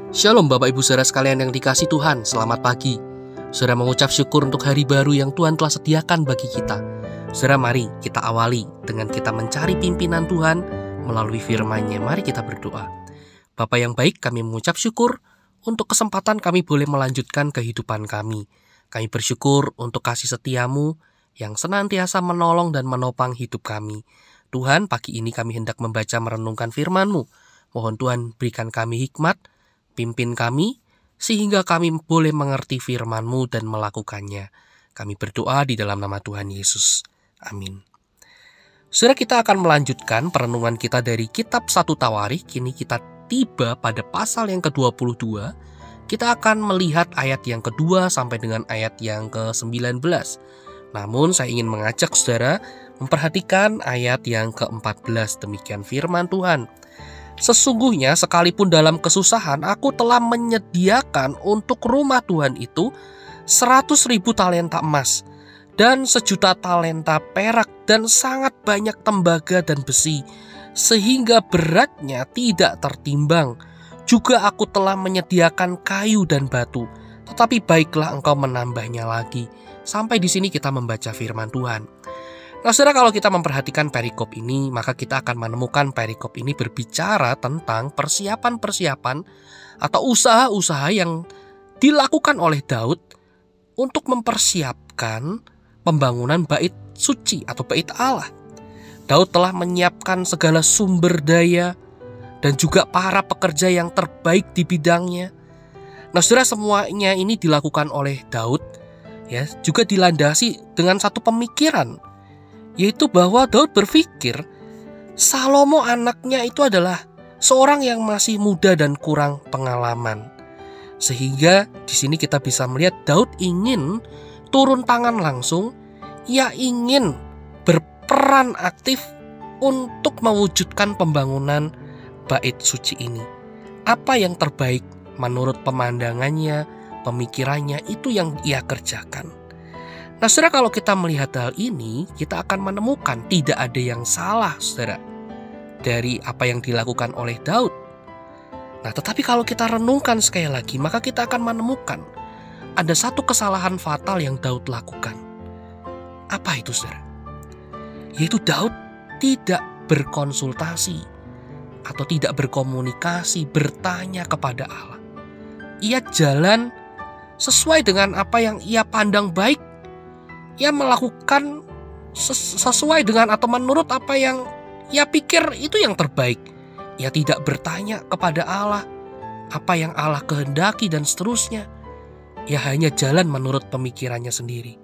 Shalom Bapak Ibu Saudara sekalian yang dikasihi Tuhan, selamat pagi. Saudara mengucap syukur untuk hari baru yang Tuhan telah sediakan bagi kita. Saudara, mari kita awali dengan kita mencari pimpinan Tuhan melalui firman-Nya. Mari kita berdoa. Bapa yang baik, kami mengucap syukur untuk kesempatan kami boleh melanjutkan kehidupan kami. Kami bersyukur untuk kasih setia-Mu yang senantiasa menolong dan menopang hidup kami. Tuhan, pagi ini kami hendak membaca merenungkan firman-Mu. Mohon Tuhan berikan kami hikmat, pimpin kami, sehingga kami boleh mengerti firman-Mu dan melakukannya. Kami berdoa di dalam nama Tuhan Yesus. Amin. Saudara, kita akan melanjutkan perenungan kita dari kitab 1 Tawarikh. Kini kita tiba pada pasal yang ke-22. Kita akan melihat ayat yang kedua sampai dengan ayat yang ke-19. Namun saya ingin mengajak saudara memperhatikan ayat yang ke-14. Demikian firman Tuhan. Sesungguhnya sekalipun dalam kesusahan aku telah menyediakan untuk rumah Tuhan itu 100.000 talenta emas dan 1.000.000 talenta perak dan sangat banyak tembaga dan besi, sehingga beratnya tidak tertimbang. Juga aku telah menyediakan kayu dan batu, tetapi baiklah engkau menambahnya lagi. Sampai di sini kita membaca firman Tuhan. Nah, saudara, kalau kita memperhatikan perikop ini, maka kita akan menemukan perikop ini berbicara tentang persiapan-persiapan atau usaha-usaha yang dilakukan oleh Daud untuk mempersiapkan pembangunan bait suci atau bait Allah. Daud telah menyiapkan segala sumber daya dan juga para pekerja yang terbaik di bidangnya. Nah, saudara, semuanya ini dilakukan oleh Daud, ya, juga dilandasi dengan satu pemikiran, yaitu bahwa Daud berpikir Salomo anaknya itu adalah seorang yang masih muda dan kurang pengalaman. Sehingga di sini kita bisa melihat Daud ingin turun tangan langsung. Ia ingin berperan aktif untuk mewujudkan pembangunan bait suci ini. Apa yang terbaik menurut pemandangannya, pemikirannya, itu yang ia kerjakan. Nah, saudara, kalau kita melihat hal ini, kita akan menemukan tidak ada yang salah, saudara, dari apa yang dilakukan oleh Daud. Nah, tetapi kalau kita renungkan sekali lagi, maka kita akan menemukan ada satu kesalahan fatal yang Daud lakukan. Apa itu, saudara? Yaitu Daud tidak berkonsultasi atau tidak berkomunikasi, bertanya kepada Allah. Ia jalan sesuai dengan apa yang ia pandang baik. Ia melakukan sesuai dengan atau menurut apa yang ia pikir itu yang terbaik. Ia tidak bertanya kepada Allah apa yang Allah kehendaki dan seterusnya. Ia hanya jalan menurut pemikirannya sendiri.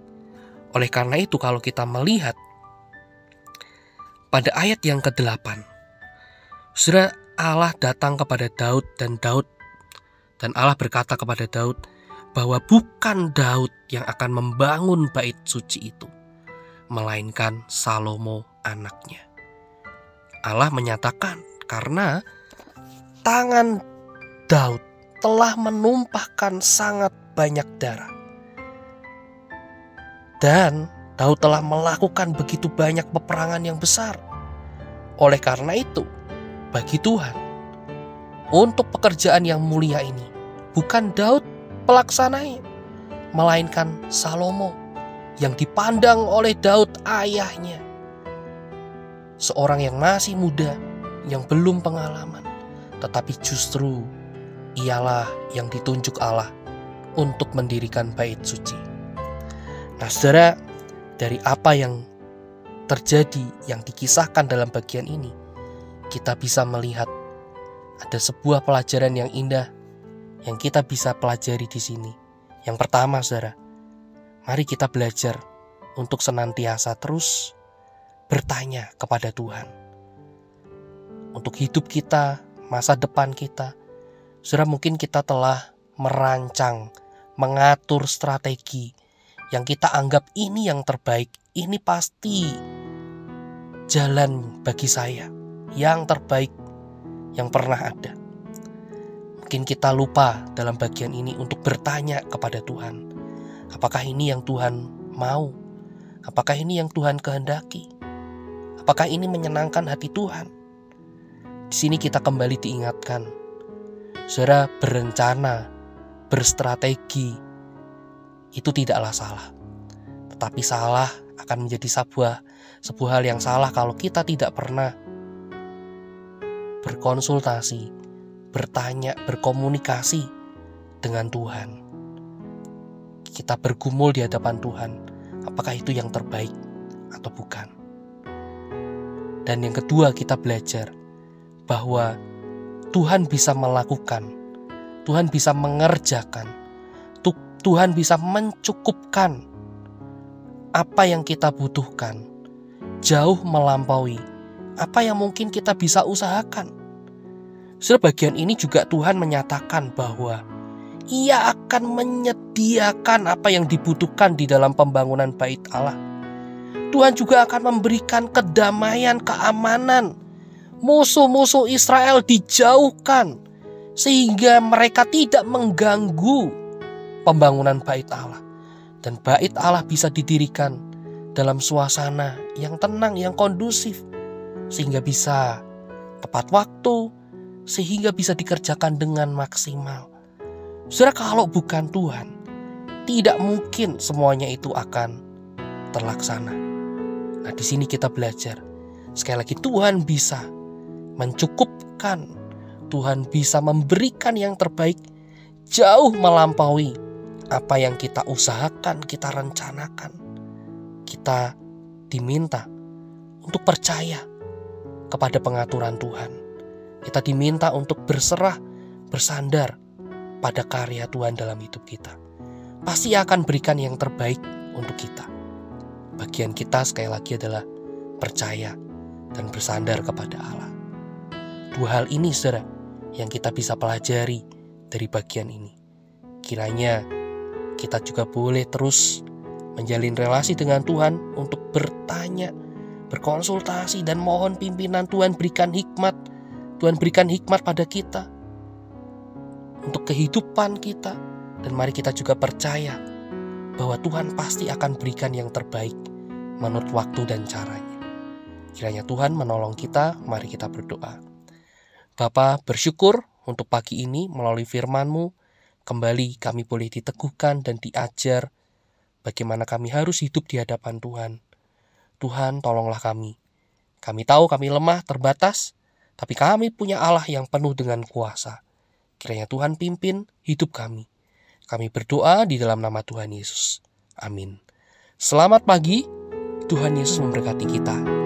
Oleh karena itu, kalau kita melihat pada ayat yang ke-8, saudara, Allah datang kepada Daud dan Allah berkata kepada Daud bahwa bukan Daud yang akan membangun bait suci itu, melainkan Salomo anaknya. Allah menyatakan karena tangan Daud telah menumpahkan sangat banyak darah. Dan Daud telah melakukan begitu banyak peperangan yang besar. Oleh karena itu, bagi Tuhan, untuk pekerjaan yang mulia ini, bukan Daud pelaksananya, melainkan Salomo yang dipandang oleh Daud ayahnya, seorang yang masih muda, yang belum pengalaman, tetapi justru ialah yang ditunjuk Allah untuk mendirikan bait suci. Nah, saudara, dari apa yang terjadi yang dikisahkan dalam bagian ini, kita bisa melihat ada sebuah pelajaran yang indah yang kita bisa pelajari di sini. Yang pertama, saudara, mari kita belajar untuk senantiasa terus bertanya kepada Tuhan. Untuk hidup kita, masa depan kita, saudara, mungkin kita telah merancang, mengatur strategi yang kita anggap ini yang terbaik, ini pasti jalan bagi saya yang terbaik yang pernah ada. Mungkin kita lupa dalam bagian ini untuk bertanya kepada Tuhan. Apakah ini yang Tuhan mau? Apakah ini yang Tuhan kehendaki? Apakah ini menyenangkan hati Tuhan? Di sini kita kembali diingatkan Saudara, berencana, berstrategi, itu tidaklah salah. Tetapi salah akan menjadi sebuah hal yang salah kalau kita tidak pernah berkonsultasi, bertanya, berkomunikasi dengan Tuhan. Kita bergumul di hadapan Tuhan, apakah itu yang terbaik atau bukan. Dan yang kedua, kita belajar bahwa Tuhan bisa melakukan, Tuhan bisa mengerjakan, Tuhan bisa mencukupkan apa yang kita butuhkan, jauh melampaui apa yang mungkin kita bisa usahakan. Sebagian ini juga Tuhan menyatakan bahwa Ia akan menyediakan apa yang dibutuhkan di dalam pembangunan bait Allah. Tuhan juga akan memberikan kedamaian, keamanan. Musuh-musuh Israel dijauhkan sehingga mereka tidak mengganggu pembangunan bait Allah. Dan bait Allah bisa didirikan dalam suasana yang tenang, yang kondusif, sehingga bisa tepat waktu, sehingga bisa dikerjakan dengan maksimal. Saudara, kalau bukan Tuhan, tidak mungkin semuanya itu akan terlaksana. Nah, di sini kita belajar. Sekali lagi, Tuhan bisa mencukupkan, Tuhan bisa memberikan yang terbaik, jauh melampaui apa yang kita usahakan, kita rencanakan. Kita diminta untuk percaya kepada pengaturan Tuhan. Kita diminta untuk berserah, bersandar pada karya Tuhan dalam hidup kita. Pasti akan berikan yang terbaik untuk kita. Bagian kita sekali lagi adalah percaya dan bersandar kepada Allah. Dua hal ini, saudara, yang kita bisa pelajari dari bagian ini. Kiranya kita juga boleh terus menjalin relasi dengan Tuhan untuk bertanya, berkonsultasi, dan mohon pimpinan Tuhan berikan hikmat. Tuhan berikan hikmat pada kita untuk kehidupan kita. Dan mari kita juga percaya bahwa Tuhan pasti akan berikan yang terbaik menurut waktu dan caranya. Kiranya Tuhan menolong kita. Mari kita berdoa. Bapa, bersyukur untuk pagi ini melalui firman-Mu. Kembali kami boleh diteguhkan dan diajar bagaimana kami harus hidup di hadapan Tuhan. Tuhan, tolonglah kami. Kami tahu kami lemah, terbatas, tapi kami punya Allah yang penuh dengan kuasa. Kiranya Tuhan pimpin hidup kami. Kami berdoa di dalam nama Tuhan Yesus. Amin. Selamat pagi. Tuhan Yesus memberkati kita.